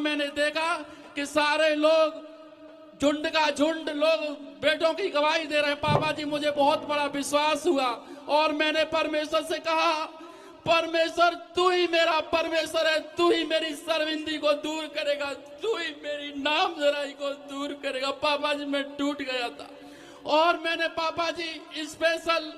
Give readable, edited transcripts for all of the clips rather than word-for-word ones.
मैंने देखा कि सारे लोग, झुंड का झुंड लोग बेटों की गवाही दे रहे हैं। पापा जी मुझे बहुत बड़ा विश्वास हुआ और मैंने परमेश्वर से कहा, परमेश्वर तू ही मेरा परमेश्वर है, तू ही मेरी शर्मिंदगी को दूर करेगा, तू ही मेरी नामधराई को दूर करेगा। पापा जी मैं टूट गया था और मैंने पापा जी स्पेशल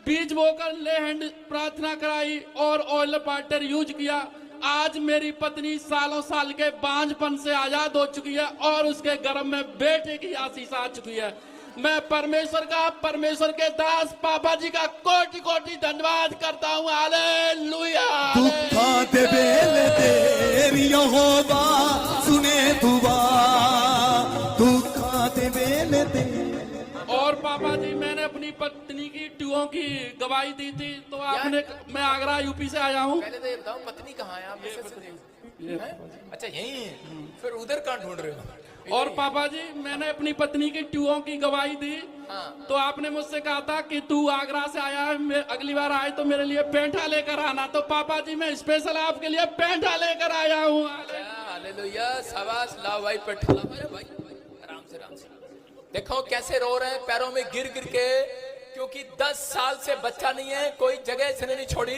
बीज बोकर ले हैंड प्रार्थना कराई और ऑयल वाटर यूज किया। आज मेरी पत्नी सालों साल के बांझपन से आजाद हो चुकी है और उसके गर्भ में बेटे की आशीष आ चुकी है। मैं परमेश्वर के दास पापा जी का कोटि कोटि धन्यवाद करता हूँ। हालेलुया। दुखा दे बेले तेरी यहोवा सुने दुआ, दुखा दे बेले तेरी। और पापा जी मैंने अपनी पत्नी की टुओं की गवाही दी थी तो आपने, मैं आगरा यूपी से आया हूँ। पहले तो ये बताओ पत्नी कहाँ है आप? अच्छा यही है, फिर उधर कहाँ ढूंढ रहे हो? और पापा जी मैंने अपनी पत्नी की टुओं की गवाही दी। हाँ। तो आपने मुझसे कहा था कि तू आगरा से आया है, अगली बार आए तो मेरे लिए पेंठा लेकर आना। तो पापा जी मैं स्पेशल आपके लिए पेंठा लेकर आया हूँ। हालेलुया, शाबाश। लाओ भाई पेंठा, भाई आराम से आराम से। देखो कैसे रो रहे हैं पैरों में गिर गिर के, क्योंकि 10 साल से बच्चा नहीं है। कोई जगह इसने नहीं छोड़ी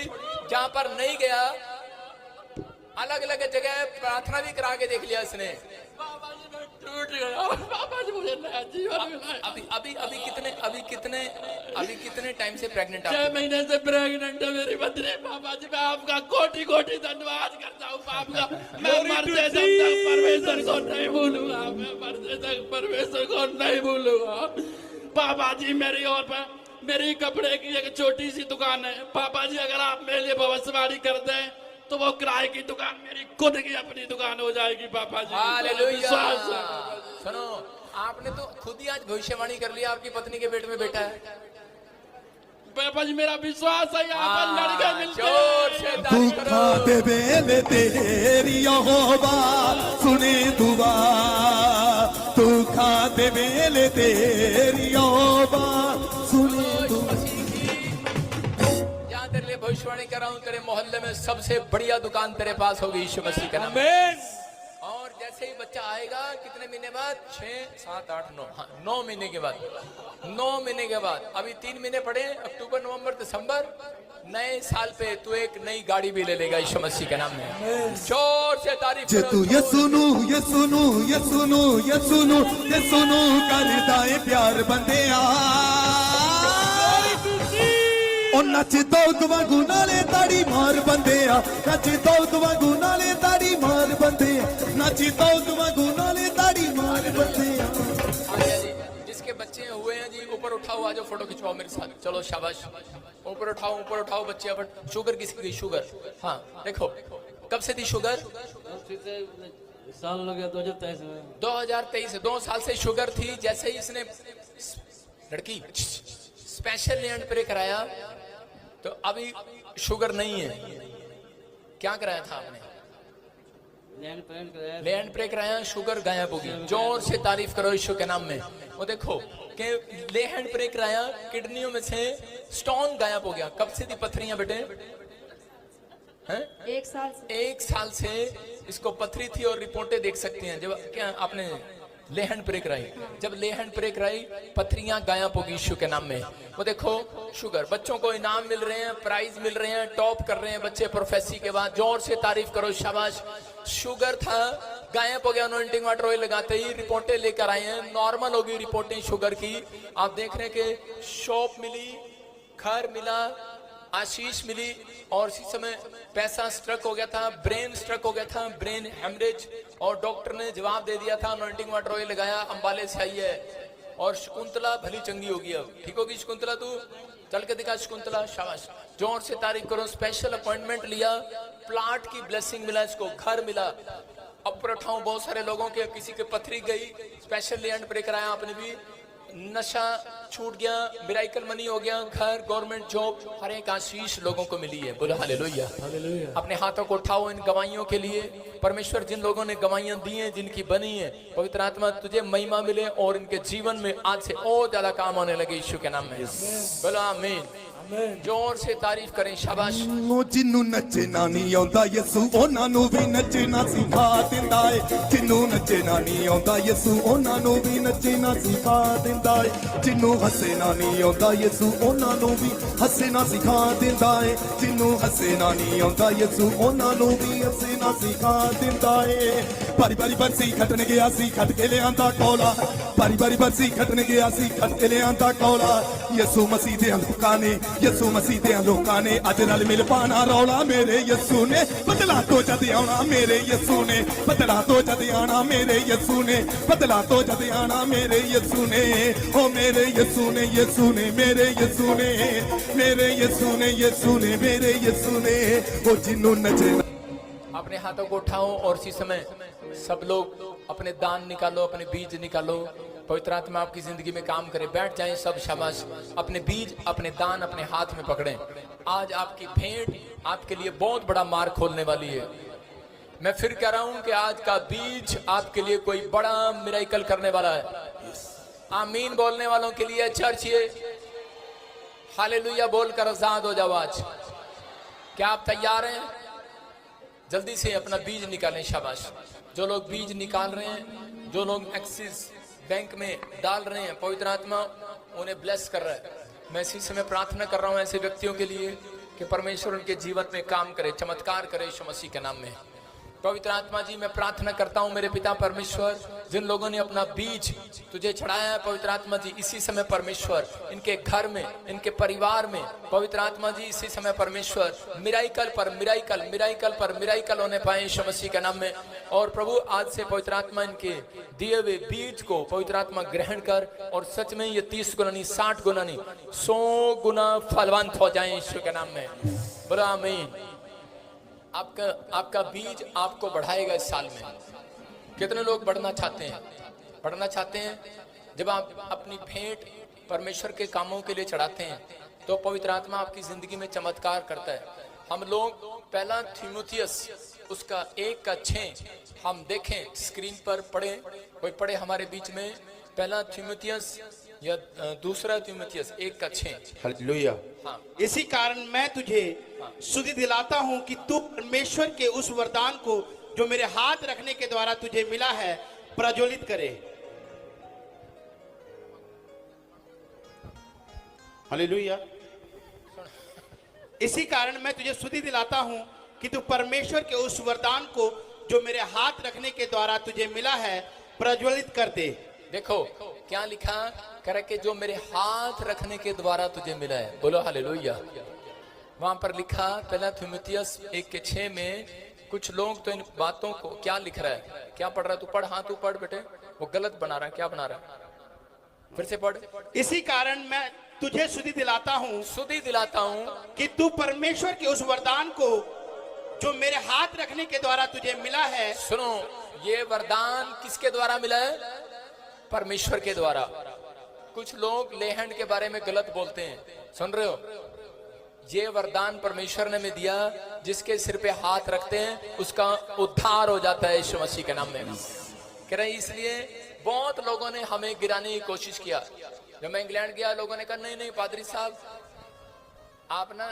जहां पर नहीं गया, अलग अलग जगह प्रार्थना भी करा के देख लिया इसने। पापा जी मैं टूट गया, पापा जी मुझे नया जीवन मिला। अभी कितने टाइम से प्रेग्नेंट? 6 महीने से प्रेग्नेंट है मेरी पत्नी। पापा जी मैं आपका कोटि कोटि धन्यवाद करता हूँ। आपका मैं मरते दम तक परमेश्वर को नहीं भूलूंगा, मैं मरते तक परमेश्वर को नहीं भूलूंगा। पापा जी मेरी और मेरी कपड़े की एक छोटी सी दुकान है। पापा जी अगर आप मेरे लिए भविष्यवाणी कर दें तो वो किराए की दुकान मेरी खुद की अपनी दुकान हो जाएगी। पापा जी हालेलुया। सुनो, आपने तो खुद ही आज भविष्यवाणी कर लिया, आपकी पत्नी के पेट में बेटा है। पापा जी मेरा विश्वास है यहाँ पर लड़के मिलते हैं। दुखा दे बेले तेरी यहोवा सुने दुआ, दुखा दे बेले तेरी यहोवा सुने दुआ। जहाँ तेरे लिए भविष्यवाणी कर रहा हूँ, तेरे मोहल्ले में सबसे बढ़िया दुकान तेरे पास होगी यीशु मसीह के नाम में। और जैसे ही बच्चा आएगा, कितने महीने बाद? 6, 7, 8, 9, हाँ 9 महीने के बाद। 9 महीने के बाद अभी 3 महीने पड़े, अक्टूबर नवंबर दिसंबर, नए साल पे तू एक नई गाड़ी भी ले लेगा यीशु मसीह के नाम में। जोर से तारीफ जे तू ये सुनू ये सुनू ये सुनू ये सुनू ये सुनू करदा है प्यार बंदे ओ नच दौद वांगू नाले ताड़ी मार बंदे नच दौद वांगू नाले ताड़ी मार बंदे नच दौद वांगू नाले ताड़ी मार बंदे। जिसके बच्चे हुए हैं जी ऊपर उठाओ, आ जाओ फोटो खिंचवाओ मेरे साथ। चलो शाबाश, ऊपर उठाओ बच्चे। अब शुगर किसकी गई? शुगर, हाँ देखो कब से थी शुगर? साल लग गया 2023 में। 2023 से 2 साल से शुगर थी। जैसे ही इसने लड़की स्पेशल लैंड प्रे कराया तो अभी शुगर नहीं है। क्या कराया था आपने? लैंड प्रे कराया, शुगर गायब होगी। जोर से तारीफ करो यीशु के नाम में। वो देखो कि लैंड प्रे कराया, किडनियों में से स्टोन गायब हो गया। कब से थी पथरियां बेटे? हैं? 1 साल से इसको पथरी थी और रिपोर्टें देख सकते हैं। जब क्या आपने लेहन प्रे कराई, जब लेहन प्रे कराई पथरियां गायब होगी यीशु के नाम में। वो देखो शुगर, बच्चों को इनाम मिल रहे हैं, प्राइज मिल रहे हैं, टॉप कर रहे हैं बच्चे प्रोफेसी के बाद। जोर से तारीफ करो, शाबाश। शुगर था गायब हो गया, अनॉइंटिंग वाटर ऑयल लगाते ही रिपोर्टें लेकर आए हैं, नॉर्मल होगी रिपोर्टिंग शुगर की। आप देख रहे हैं कि शॉप मिली, घर मिला, आशीष मिली, और इसी समय पैसा स्ट्रक हो गया था, ब्रेन स्ट्रक हो गया था, ब्रेन हेमरेज, और डॉक्टर ने जवाब दे दिया था अनॉइंटिंग वाटर ऑयल लगाया, अंबाले से आई है। और शकुंतला भली चंगी होगी, अब ठीक होगी शकुंतला। तू चल के दिखा शकुंतला, शाबाश। जोर से तारीफ करो। स्पेशल अपॉइंटमेंट लिया, प्लाट की ब्लेसिंग मिला, इसको घर मिला। अब उठाऊं बहुत सारे लोगों के, किसी के पथरी गई, स्पेशल लैंड प्रे कराया आपने भी, नशा छूट गया, मिराइकल मनी हो गया, घर, गवर्नमेंट जॉब, हर एक आशीष लोगों को मिली है। बोलो हालेलुया। अपने हाथों को उठाओ इन गवाहियों के लिए। परमेश्वर जिन लोगों ने गवाहियां दी हैं, जिनकी बनी है, पवित्र आत्मा तुझे महिमा मिले और इनके जीवन में आज से और ज्यादा काम होने लगे यीशु के नाम में। बोलो आमीन। जोर से तारीफ करें, शाबाश। ਉਹ ਜਿਹਨੂੰ ਨੱਚਣਾ ਨਹੀਂ ਆਉਂਦਾ ਯਿਸੂ ਉਹਨਾਂ ਨੂੰ ਵੀ ਨੱਚਣਾ ਸਿਖਾ ਦਿੰਦਾ ਏ ਜਿਹਨੂੰ ਨੱਚਣਾ ਨਹੀਂ ਆਉਂਦਾ ਯਿਸੂ ਉਹਨਾਂ ਨੂੰ ਵੀ ਨੱਚਣਾ ਸਿਖਾ ਦਿੰਦਾ ਏ ਜਿਹਨੂੰ ਹੱਸਣਾ ਨਹੀਂ ਆਉਂਦਾ ਯਿਸੂ ਉਹਨਾਂ ਨੂੰ ਵੀ ਹੱਸਣਾ ਸਿਖਾ ਦਿੰਦਾ ਏ ਜਿਹਨੂੰ ਹੱਸਣਾ ਨਹੀਂ ਆਉਂਦਾ ਯਿਸੂ ਉਹਨਾਂ ਨੂੰ ਵੀ ਹੱਸਣਾ ਸਿਖਾ ਦਿੰਦਾ ਏ ਬਾਰੀ ਬਾਰੀ ਬਰਸੀ ਖੱਟਣ ਗਿਆ ਸੀ ਖੱਟ ਕੇ ਲਿਆਂਦਾ ਕੋਲਾ ਬਾਰੀ ਬਾਰੀ ਬਰਸੀ ਖੱਟਣ ਗਿਆ ਸੀ ਖੱਟ ਕੇ ਲਿਆਂਦਾ ਕੋਲਾ ਯਿਸੂ ਮਸੀਹ ਦੇ ਲੋਕਾਂ ਨੇ ਯਿਸੂ ਮਸੀਹ ਦੇ ਲੋਕਾਂ ਨੇ ਅੱਜ ਨਾਲ ਮਿਲ ਪਾਣਾ ਰੌਲਾ ਮੇਰੇ ਯਿਸੂ ਨੇ ਬਦਲਾ ਤੋਂ ਜਦ ਆਉਣਾ ਮੇਰੇ ਯਿਸੂ ਨੇ ਬਦਲਾ ਤੋਂ ਜਦ ਆਉਣਾ ਮੇਰੇ ਯਿਸੂ ਨੇ ਬਦਲਾ ਤੋਂ ਜਦ ਆਉਣਾ ਮੇਰੇ ਯਿਸੂ ਨੇ ਓ ਮੇਰੇ ਯਿਸੂ ਨੇ ਯਿਸੂ ਨੇ ਮੇਰੇ ਯਿਸੂ ਨੇ ਮੇਰੇ ਯਿਸੂ ਨੇ ਯਿਸੂ ਨੇ ਮੇਰੇ ਯਿਸੂ ਨੇ ਉਹ ਜਿਹਨੂੰ ਨਚੇ अपने हाथों को उठाओ और इसी समय सब लोग अपने दान निकालो, अपने बीज निकालो। पवित्र आत्मा आपकी जिंदगी में काम करे। बैठ जाएं सब, शाबाश। अपने बीज, अपने दान अपने हाथ में पकड़ें। आज आपकी भेंट आपके लिए बहुत बड़ा मार्ग खोलने वाली है। मैं फिर कह रहा हूं कि आज का बीज आपके लिए कोई बड़ा मिरेकल करने वाला है। आमीन बोलने वालों के लिए चर्च ये हालेलुया बोलकर आजाद हो जाओ आज। क्या आप तैयार हैं? जल्दी से अपना बीज निकालें, शाबाश। जो लोग बीज निकाल रहे हैं, जो लोग एक्सिस बैंक में डाल रहे हैं, पवित्र आत्मा उन्हें ब्लेस कर रहा है। मैं इसी समय प्रार्थना कर रहा हूं ऐसे व्यक्तियों के लिए कि परमेश्वर उनके जीवन में काम करे, चमत्कार करे यीशु मसीह के नाम में। पवित्र आत्मा जी, मैं प्रार्थना करता हूं मेरे पिता परमेश्वर, जिन लोगों ने अपना बीज तुझे चढ़ाया है पवित्र आत्मा जी, इसी समय परमेश्वर इनके घर में, इनके परिवार में पवित्र आत्मा जी इसी समय परमेश्वर मिराइकल पर मिराइकल, मिराइकल पर मिराइकल होने पाए यीशु मसीह के नाम में। और प्रभु आज से पवित्र आत्मा इनके दिए हुए बीज को पवित्र आत्मा ग्रहण कर और सच में ये 30 गुना नहीं, 60 गुना नहीं, 100 गुना फलवंत हो जाए यीशु के नाम में। बोलो आमीन। आपका बीज आपको बढ़ाएगा इस साल में। कितने लोग बढ़ना चाहते हैं? बढ़ना चाहते हैं। जब आप अपनी भेंट परमेश्वर के कामों के लिए चढ़ाते हैं तो पवित्र आत्मा आपकी जिंदगी में चमत्कार करता है। हम लोग पहला थिमुथियुस उसका 1:6 हम देखें, स्क्रीन पर पढ़े, कोई पढ़े हमारे बीच में। पहला थिमुथियुस या दूसरा थिमुथियुस 1:6। हालेलुया। हाँ। इसी कारण मैं तुझे सुधि दिलाता हूं कि तू परमेश्वर के उस वरदान को जो मेरे हाथ रखने के द्वारा तुझे मिला है प्रज्वलित करे। हालेलुया। इसी कारण मैं तुझे सुधि दिलाता हूं कि तू परमेश्वर के उस वरदान को जो मेरे हाथ रखने के द्वारा तुझे मिला है प्रज्वलित कर दे। देखो क्या लिखा, करे कि जो मेरे हाथ रखने के द्वारा तुझे मिला है। बोलो हालेलुया। वहां पर लिखा पहला थिमुथियुस 1:6 में कुछ लोग तो इन बातों को क्या लिख रहा है, क्या पढ़ रहा है? तू पढ़, हाँ तू पढ़ बेटे, वो गलत बना रहा है। क्या बना रहा है? फिर से पढ़। इसी कारण मैं तुझे सुधि दिलाता हूं, सुधि दिलाता हूं कि तू परमेश्वर के उस वरदान को जो मेरे हाथ रखने के द्वारा तुझे मिला है। सुनो, ये वरदान किसके द्वारा मिला है? परमेश्वर के द्वारा। कुछ लोग लेहंड के बारे में गलत बोलते हैं, सुन रहे हो? ये वरदान परमेश्वर ने में दिया, जिसके सिर पे हाथ रखते हैं उसका उद्धार हो जाता है यीशु मसीह के नाम में। कह रहे इसलिए बहुत लोगों ने हमें गिराने की कोशिश किया। जब मैं इंग्लैंड गया, लोगों ने कहा नहीं नहीं पादरी साहब, आप ना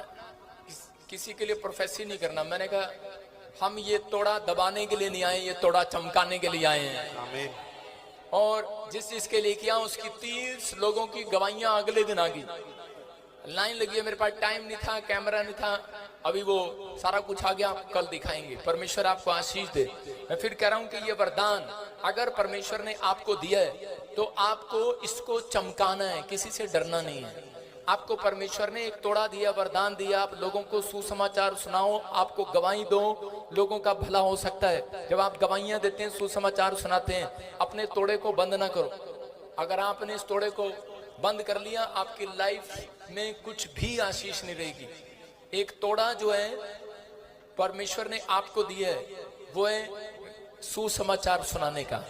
किसी के लिए प्रोफेसी नहीं करना। मैंने कहा हम ये तोड़ा दबाने के लिए नहीं आए, ये तोड़ा चमकाने के लिए आए हैं। आमीन। और जिस जिसके लिए किया उसकी 30 लोगों की गवाहियां अगले दिन आ गई। लाइन लगी है, मेरे पास टाइम नहीं था, कैमरा नहीं था, अभी वो सारा कुछ आ गया, आप कल दिखाएंगे। परमेश्वर आपको आशीष दे। मैं फिर कह रहा हूं कि ये वरदान अगर परमेश्वर ने आपको दिया है तो आपको इसको चमकाना है, किसी से डरना नहीं है। आपको परमेश्वर ने एक तोड़ा दिया, वरदान दिया, आप लोगों को सुसमाचार सुनाओ, आपको गवाही दो, लोगों का भला हो सकता है। जब आप गवाहियां देते हैं, सुसमाचार सुनाते हैं, अपने तोड़े को बंद ना करो। अगर आपने इस तोड़े को बंद कर लिया, आपकी लाइफ में कुछ भी आशीष नहीं रहेगी। एक तोड़ा जो है परमेश्वर ने आपको दिया है, वो है सुसमाचार सुनाने का।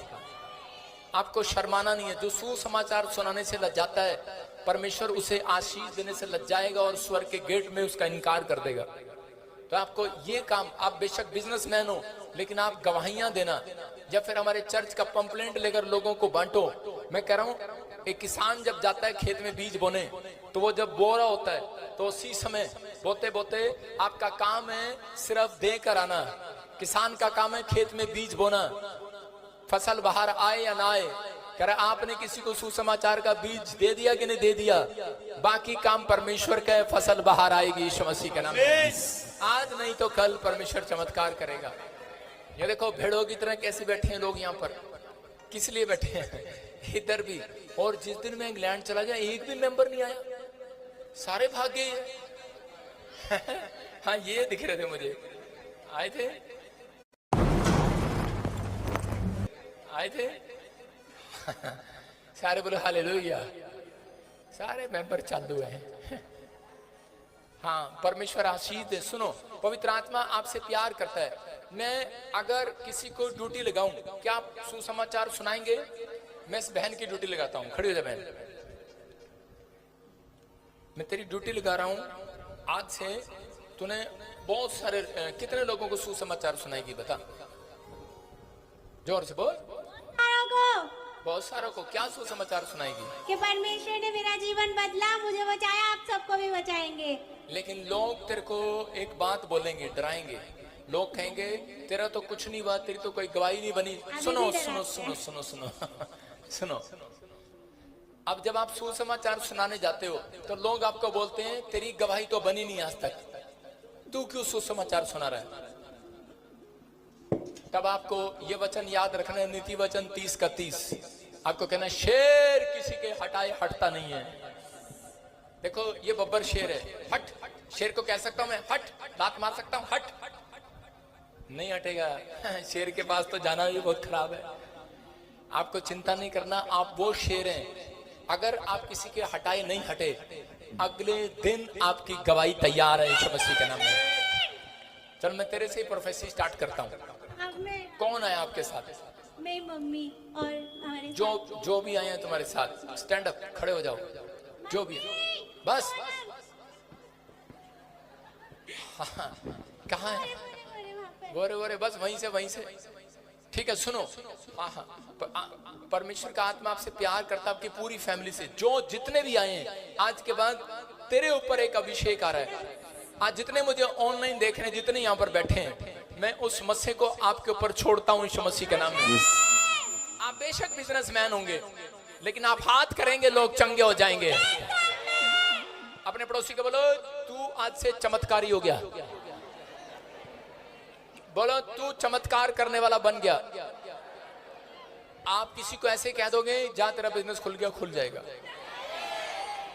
आपको शर्माना नहीं है। जो सुसमाचार सुनाने से लज्जाता है, परमेश्वर उसे आशीष देने से लज्जाएगा और स्वर्ग के गेट में उसका इनकार कर देगा। तो आपको ये काम, आप बेशक बिजनेसमैन हो, लेकिन आप गवाहियां देना, या फिर हमारे चर्च का पंपलेट लेकर लोगों को बांटो। मैं कह रहा हूं, एक किसान जब जाता है खेत में बीज बोने, तो वो जब बो रहा होता है तो उसी समय बोते बोते आपका काम है सिर्फ दे कर आना। किसान का काम है खेत में बीज बोना, फसल बाहर आए या ना आए। कह रहा आपने किसी को सुसमाचार का बीज दे दिया कि नहीं दे दिया, बाकी काम परमेश्वर का है, फसल बाहर आएगी यीशु मसीह के नाम में। आज नहीं तो कल परमेश्वर चमत्कार करेगा। ये देखो भेड़ों की तरह कैसे बैठे हैं लोग यहाँ पर, किस लिए बैठे हैं इधर भी। और जिस दिन मैं इंग्लैंड चला जाए एक भी मेंबर नहीं आया, सारे भाग गए। हाँ ये दिख रहे थे मुझे, आए थे सारे बोलो हालेलुया, सारे मेंबर चालू हैं। हाँ परमेश्वर आशीष दे। सुनो, पवित्र आत्मा आपसे प्यार करता है। मैं अगर किसी को ड्यूटी लगाऊं, क्या आप सुसमाचार सुनाएंगे? मैं इस बहन की ड्यूटी लगाता हूं, खड़ी हो जा बहन, मैं तेरी ड्यूटी लगा रहा हूं। आज से तूने बहुत सारे कितने लोगों को सुसमाचार सुनाएगी बता, जोर से बोल। बहुत सारों को क्या सुसमाचार सुनाएगी? कि परमेश्वर ने मेरा जीवन बदला, मुझे बचाया, आप सबको भी बचाएंगे। लेकिन लोग तेरे को एक बात बोलेंगे, डराएंगे। लोग कहेंगे तेरा तो कुछ नहीं हुआ, तेरी तो कोई गवाही नहीं बनी। सुनो सुनो सुनो सुनो सुनो सुनो, अब जब आप सुसमाचार सुनाने जाते हो तो लोग आपको बोलते हैं तेरी गवाही तो बनी नहीं आज तक, तू क्यों सुसमाचार सुना रहा है? तब आपको ये वचन याद रखना है, नीति वचन 30 का 30। आपको कहना शेर किसी के हटाए हटता नहीं है। देखो ये बब्बर शेर है, हट। शेर को कह सकता हूं मैं हट, दांत मार सकता हूं हट, नहीं हटेगा। शेर के पास तो जाना भी बहुत खराब है। आपको चिंता नहीं करना, आप वो शेर हैं। अगर आप किसी के हटाए नहीं हटे, अगले दिन आपकी गवाही तैयार है यीशु मसीह के नाम में। चल मैं तेरे से प्रोफेसी स्टार्ट करता हूँ। कौन है आपके साथ? मेरी मम्मी और हमारे जो भी आए हैं तुम्हारे साथ, स्टैंड अप, खड़े हो जाओ। जो भी है बस। हाँ, कहाँ है? बोरे बोरे बस वहीं से। ठीक है सुनो, हाँ परमेश्वर का आत्मा आपसे प्यार करता, आपकी पूरी फैमिली से। जो जितने भी आए हैं आज के बाद तेरे ऊपर एक अभिषेक आ रहा है। आज जितने मुझे ऑनलाइन देख रहे हैं, जितने यहाँ पर बैठे हैं, मैं उस मसीह को आपके ऊपर छोड़ता हूँ यीशु मसीह के नाम में। आप बेशक बिजनेसमैन होंगे, लेकिन आप हाथ करेंगे लोग चंगे हो जाएंगे। अपने पड़ोसी को बोलो तू आज से चमत्कारी हो गया, बोलो तू चमत्कार करने वाला बन गया। आप किसी को ऐसे कह दोगे जा तेरा बिजनेस खुल गया, खुल जाएगा।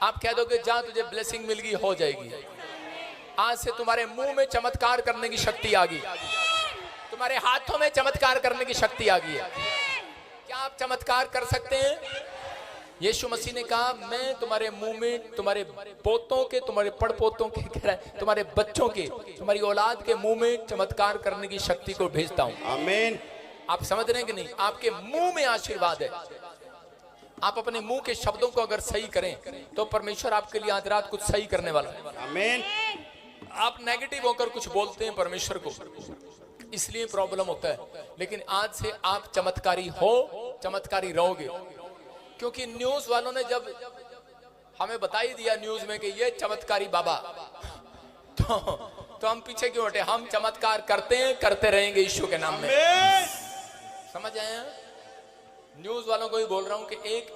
आप कह दोगे जा तुझे ब्लेसिंग मिल गई, हो जाएगी। आज से तुम्हारे मुंह में चमत्कार करने की शक्ति आ गई, तुम्हारे हाथों में चमत्कार करने की शक्ति आ गई है। क्या आप चमत्कार कर सकते हैं? यीशु मसीह ने कहा मैं तुम्हारे मुंह में, तुम्हारे पोतों के, तुम्हारे पड़पोतों के, कह रहा है तुम्हारे बच्चों के, तुम्हारी औलाद के मुंह में चमत्कार करने की शक्ति को भेजता हूं। आमीन। आप समझ रहे हैं कि नहीं? आपके मुंह में आशीर्वाद है। आप अपने मुंह के शब्दों को अगर सही करें तो परमेश्वर आपके लिए आज रात कुछ सही करने वाला है। आमीन। आप नेगेटिव होकर कुछ बोलते हैं परमेश्वर को, इसलिए प्रॉब्लम होता है। लेकिन आज से आप चमत्कारी हो, चमत्कारी रहोगे। क्योंकि न्यूज वालों ने जब हमें बता ही दिया न्यूज में कि ये चमत्कारी बाबा, तो हम पीछे क्यों हटे? हम चमत्कार करते हैं, करते रहेंगे यीशु के नाम में। समझ आए? न्यूज वालों को भी बोल रहा हूं कि एक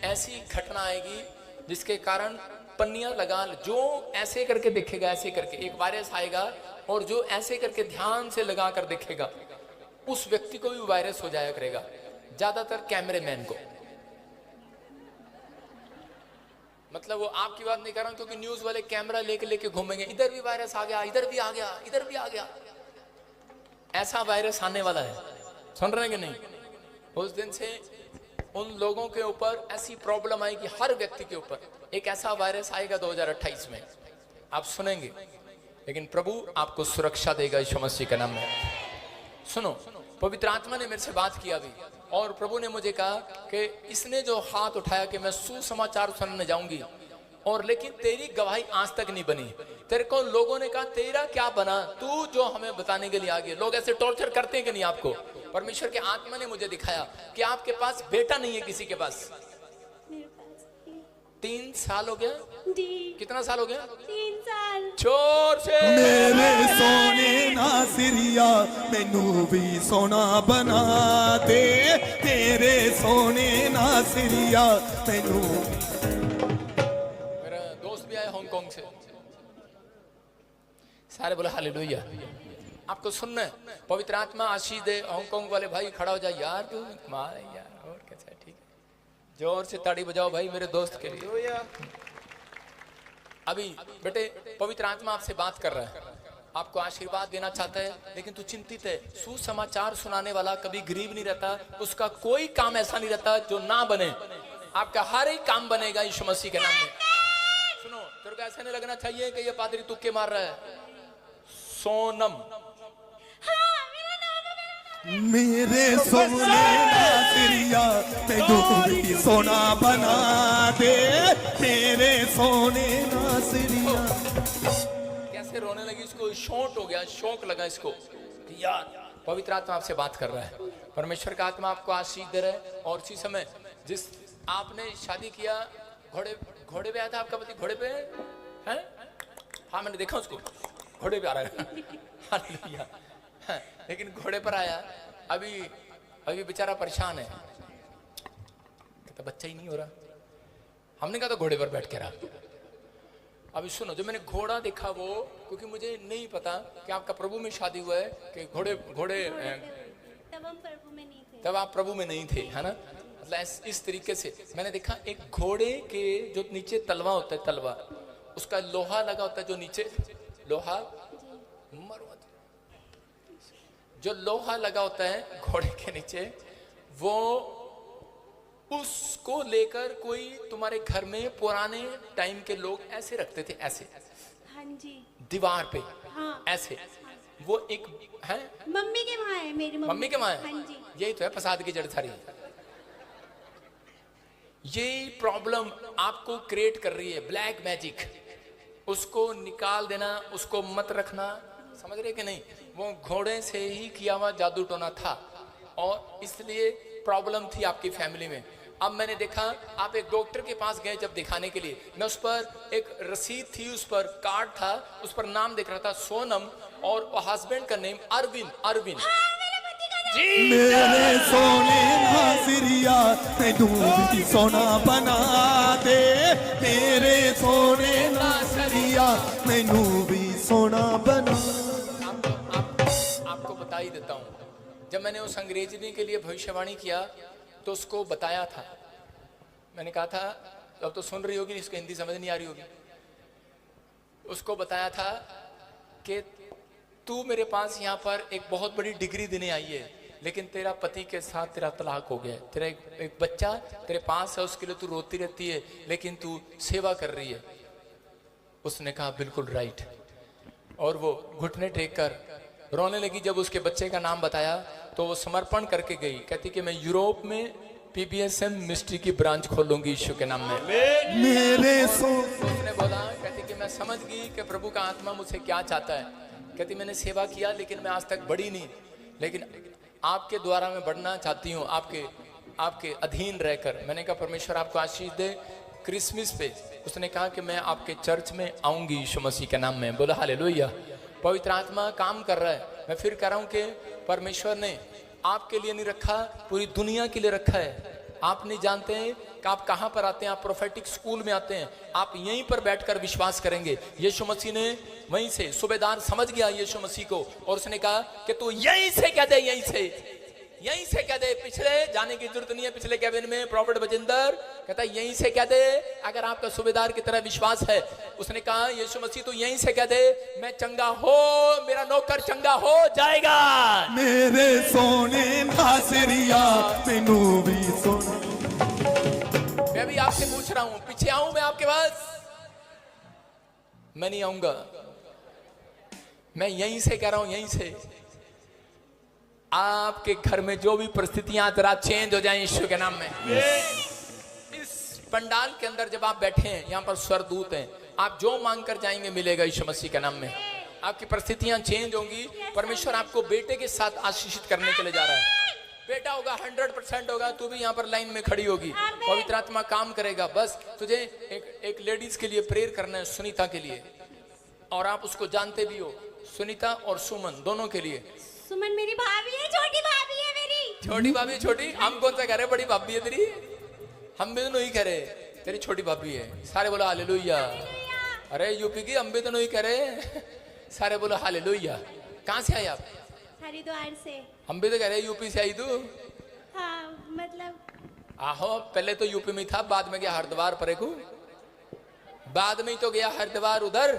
ऐसी घटना आएगी जिसके कारण पन्नियां लगा, जो ऐसे करके देखेगा, ऐसे करके एक वायरस आएगा, और जो ऐसे करके ध्यान से लगा कर देखेगा उस व्यक्ति को भी वायरस हो जाया करेगा। ज्यादातर कैमरेमैन को, मतलब वो आपकी बात नहीं कर रहा हूं, क्योंकि न्यूज वाले कैमरा लेके घूमेंगे, इधर भी वायरस आ गया, इधर भी आ गया, इधर भी आ गया। ऐसा वायरस आने वाला है, सुन रहे हैं कि नहीं? उस दिन से उन लोगों के ऊपर ऐसी प्रॉब्लम आएगी, हर व्यक्ति के ऊपर एक ऐसा वायरस आएगा 2028 में, आप सुनेंगे। लेकिन प्रभु आपको सुरक्षा देगा यीशु मसीह के नाम में। सुनो, पवित्र आत्मा ने मेरे से बात किया अभी, और प्रभु ने मुझे कहा कि इसने जो हाथ उठाया कि मैं सुसमाचार सुनने जाऊंगी, और लेकिन तेरी गवाही आज तक नहीं बनी। तेरे को लोगों ने कहा तेरा क्या बना, तू जो हमें बताने के लिए आ गया। लोग ऐसे टॉर्चर करते हैं कि नहीं आपको? परमेश्वर के आत्मा ने मुझे दिखाया कि आपके पास बेटा नहीं है, किसी के पास 3 साल हो गया? जी कितना साल हो गया? 3 साल। जोर से। मेरे सोने नासिरिया मैनू भी सोना बना दे, तेरे सोने नासिरिया मैनू। मेरा दोस्त भी आया हांगकांग से, सारे बोले हालेलुया। आपको सुनना है, पवित्र आत्मा आशीष दे। हांगकांग वाले भाई खड़ा हो जाए यार, तू कमाल है यार, और कैसा है, ठीक है, जोर से ताड़ी बजाओ भाई मेरे दोस्त के लिए। अभी बेटे पवित्र आत्मा आपसे बात कर रहा है, आपको आशीर्वाद देना चाहता है, लेकिन तू चिंतित है। सुसमाचार सुनाने वाला कभी गरीब नहीं रहता, उसका कोई काम ऐसा नहीं रहता जो ना बने। आपका हर एक काम बनेगा यीशु मसीह के नाम में। सुनो, तेरे को ऐसा नहीं लगना चाहिए कि ये पादरी तुक्के मार रहा है। सोनम, मेरे सोने नासिरिया मैनू भी सोना बना दे, तेरे सोने नासिरिया। कैसे रोने लगी, इसको शौक हो गया, शौक लगा इसको कि यार पवित्र आत्मा आपसे बात कर रहा है, परमेश्वर का आत्मा आपको आशीष दे रहा है। और उसी समय जिस आपने शादी किया, घोड़े पे आया था आपका पति, घोड़े पे है? हाँ मैंने देखा उसको, घोड़े पे आ रहा है हालेलुया। हाँ, लेकिन घोड़े पर आया, अभी बेचारा परेशान है, कहता बच्चा ही नहीं हो रहा। हमने कहा तो घोड़े पर बैठ के रहा। अभी सुनो, जब मैंने घोड़ा देखा वो, क्योंकि मुझे नहीं पता कि आपका प्रभु में शादी हुआ है कि घोड़े तब हम प्रभु में नहीं थे। तब आप प्रभु में नहीं थे, है ना। मतलब इस तरीके से मैंने देखा, एक घोड़े के जो नीचे तलवा होता है, तलवा उसका लोहा लगा होता है, जो नीचे लोहा जो लोहा लगा होता है घोड़े के नीचे, वो उसको लेकर कोई तुम्हारे घर में पुराने टाइम के लोग ऐसे रखते थे, ऐसे हाँ जी, दीवार पे, हाँ ऐसे। वो एक है, मम्मी के वहाँ है, मेरी मम्मी के वहाँ है। हाँ जी, यही तो है फसाद की जड़ सारी। यही प्रॉब्लम आपको क्रिएट कर रही है, ब्लैक मैजिक। उसको निकाल देना, उसको मत रखना, समझ रहे कि नहीं। वो घोड़े से ही किया हुआ जादू टोना था, और इसलिए प्रॉब्लम थी आपकी फैमिली में। अब मैंने देखा, आप एक डॉक्टर के पास गए जब दिखाने के लिए, मैं उस पर एक रसीद थी, उस पर कार्ड था, उस पर नाम दिख रहा था सोनम, और हस्बैंड का नेम अरविंद। मेरे सोने नासिरिया मैनू भी सोना बना दे, तेरे सोने नासिरिया मैनू भी सोना बना। आपको बता ही देता हूँ, जब मैंने उस अंग्रेजी के लिए भविष्यवाणी किया तो उसको बताया था, मैंने कहा था, अब तो सुन रही होगी, इसको हिंदी समझ नहीं आ रही होगी। उसको बताया था कि तू मेरे पास यहाँ पर एक बहुत बड़ी डिग्री देने आई है, लेकिन तेरा पति के साथ तेरा तलाक हो गया है, तेरा एक बच्चा तेरे पास है, उसके लिए तू रोती रहती है, लेकिन तू सेवा कर रही है। उसने कहा बिल्कुल राइट, और वो घुटने टेक कर रोने लगी। जब उसके बच्चे का नाम बताया तो वो समर्पण करके गई, कहती कि मैं यूरोप में PBSM मिस्ट्री की ब्रांच खोलूंगी यीशु के नाम में। मेरे उसने बोला, कहती कि मैं समझ गई कि प्रभु का आत्मा मुझसे क्या चाहता है। कहती मैंने सेवा किया, लेकिन मैं आज तक बढ़ी नहीं, लेकिन आपके द्वारा मैं बढ़ना चाहती हूँ, आपके अधीन रहकर। मैंने कहा परमेश्वर आपको आशीष दे। क्रिसमस पे उसने कहा कि मैं आपके चर्च में आऊंगी यीशु मसीह के नाम में। बोला हालेलुया। पवित्र आत्मा काम कर रहा है। मैं फिर कह रहा हूं कि परमेश्वर ने आपके लिए नहीं रखा, पूरी दुनिया के लिए रखा है। आप नहीं जानते हैं कि आप कहां पर आते हैं, आप प्रोफेटिक स्कूल में आते हैं, आप यहीं पर बैठकर विश्वास करेंगे। यीशु मसीह ने वहीं से, सूबेदार समझ गया यीशु मसीह को, और उसने कहा कि तू यहीं से कह दे, यहीं से कह दे, पिछले जाने की जरूरत नहीं है। पिछले कैबिन में प्रॉफिट बजिंदर कहता है यहीं से कह दे, अगर आपका सूबेदार की तरह विश्वास है। उसने कहा यीशु मसीह तू यहीं से कह दे, मैं चंगा हो, मेरा नौकर चंगा हो जाएगा। मेरे सोने नासिरिया मैनू भी सोना। मैं भी आपसे पूछ रहा हूं, पीछे आऊं मैं आपके पास? मैं नहीं आऊंगा, मैं यहीं से कह रहा हूं, यहीं से। आपके घर में जो भी परिस्थितियां जरा चेंज हो जाएं यीशु के नाम में। इस पंडाल के अंदर जब आप बैठे हैं, यहाँ पर स्वर्गदूत हैं, आप जो मांग कर जाएंगे मिलेगा यीशु मसीह के नाम में। आपकी परिस्थितियां चेंज होंगी। परमेश्वर आपको बेटे के साथ आशीषित करने के लिए जा रहा है। बेटा होगा 100% होगा, तू भी यहाँ पर लाइन में खड़ी होगी, आमीन। पवित्र आत्मा काम करेगा। बस तुझे एक लेडीज के लिए प्रेयर करना है, सुनीता के लिए, और आप उसको जानते भी हो, सुनीता और सुमन दोनों के लिए। सुमन मेरी भाभी है, छोटी भाभी है मेरी। छोटी भाभी, छोटी, हम कौन सा कह रहे, बड़ी भाभी है तेरी, हम भी तो नहीं कह रहे, तेरी छोटी भाभी है। सारे बोलो हालेलुया। अरे यूपी की, हम भी तो नहीं कह रहे, सारे बोलो हालेलुया। कहाँ से आई आप? हरिद्वार से। हम भी तो कह रहे यूपी से आई तू। हाँ मतलब आहो, पहले तो यूपी में था, बाद में गया हरिद्वार परे को, बाद में ही तो गया हरिद्वार उधर,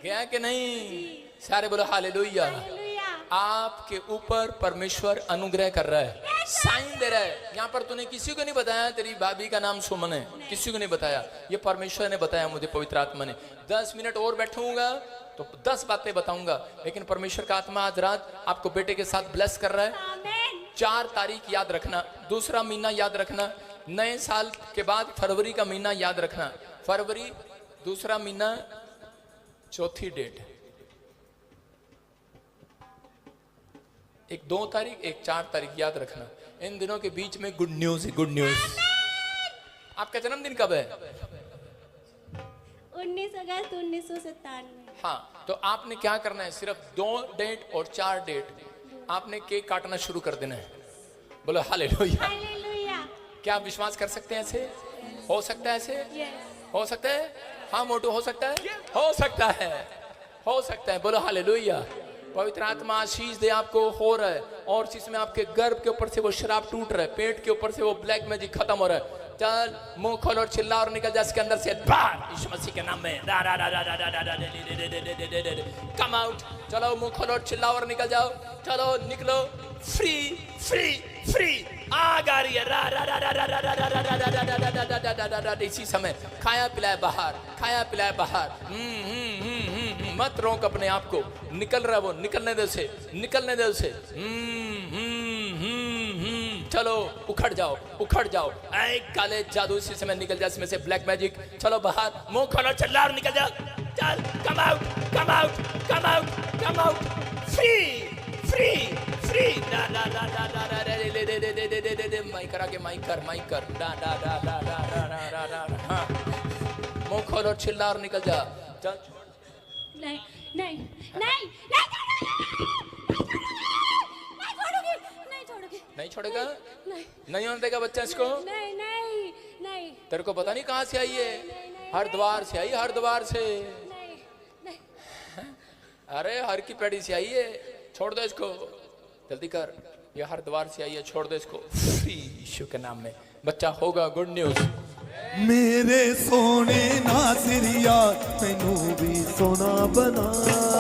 गया कि नहीं? सारे बोलो हालेलुया। हालेलुया। आपके ऊपर परमेश्वर अनुग्रह कर रहा है, साइन दे रहा है। यहाँ पर तूने किसी को नहीं बताया तेरी भाभी का नाम सुमन है, किसी को नहीं बताया, ये परमेश्वर ने बताया मुझे, पवित्र आत्मा ने। 10 मिनट और बैठूंगा तो 10 बातें बताऊंगा, लेकिन परमेश्वर का आत्मा आज रात आपको बेटे के साथ ब्लेस कर रहा है। आमीन। 4 तारीख याद रखना, दूसरा महीना याद रखना, नए साल के बाद फरवरी का महीना याद रखना, फरवरी दूसरा महीना, चौथी डेट, एक 2 तारीख, एक 4 तारीख याद रखना। इन दिनों के बीच में गुड न्यूज है, गुड न्यूज। आपका जन्मदिन कब है? 19 अगस्त 1997। हाँ, तो आपने क्या करना है, सिर्फ 2 डेट और 4 डेट आपने केक काटना शुरू कर देना है। बोलो हालेलुया। हालेलुया। क्या आप विश्वास कर सकते हैं? ऐसे हो सकता है, ऐसे यस। हो सकता है। हाँ मोटू, हो सकता है, हो सकता है, हो सकता है। बोलो हालेलुया। पवित्र आत्मा आशीष दे आपको, हो रहा है। और जिसमें आपके गर्भ के ऊपर से वो शराब टूट रहा है, पेट के ऊपर से वो ब्लैक मैजिक खत्म हो रहा है। चल मुंह खोल और चिल्ला और निकल जा इसके अंदर से बाहर, यीशु मसीह के नाम में। Come out. चलो मुंह खोलो और चिल्लाओ और निकल जाओ, चलो निकलो। फ्री फ्री फ्री आग आ रही है। इसी समय खाया पिलाया बाहर, खाया पिलाया बाहर। मत रोक अपने आप को, निकल रहा है वो, निकलने दे उसे, निकलने दे उसे। चलो उखड़ जाओ, उखड़ जाओ। ऐ काले जादू इसी समय निकल जा इसमें से, ब्लैक मैजिक। चलो बाहर, मुंह खोलो, चिल्ला और निकल जा। चल come out, come out, come out, come out. Free free free. डा डा डा डा डा डा रे ले दे दे दे दे दे दे माइक करा के, माइक कर, माइक कर। डा डा डा डा डा डा डा डा। हाँ, मुंह खोलो और चिल्ला और निकल जा। चल। नहीं नहीं नहीं नहीं छोड़ोगे, नहीं छोड़ोगे, नहीं छोड़ेगा? नहीं नहीं होने देगा बच्चा इसको? नहीं नहीं नहीं तेरे को पता नहीं कहाँ से आई है? हरिद्वार से आई, हरिद्वार से। नहीं नहीं। अरे हर की पेड़ी से आई है, छोड़ दो इसको, जल्दी कर। ये हरिद्वार से आई है, छोड़ दो इसको। फ्री यीशु के नाम में बच्चा होगा। Good news. मेरे सोने नासिरिया मैनू भी सोना बना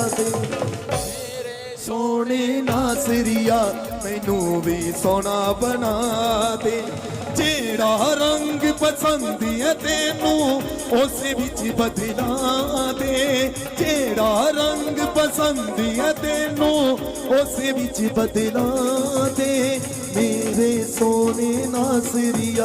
दे, सोने नासिरिया मैनू भी सोना बना दे। जेड़ा रंग पसंद है तेनू उस विच बदला दे, जेड़ा रंग पसंद है तेनू उस विच बदला दे। मेरे सोने नासिरिया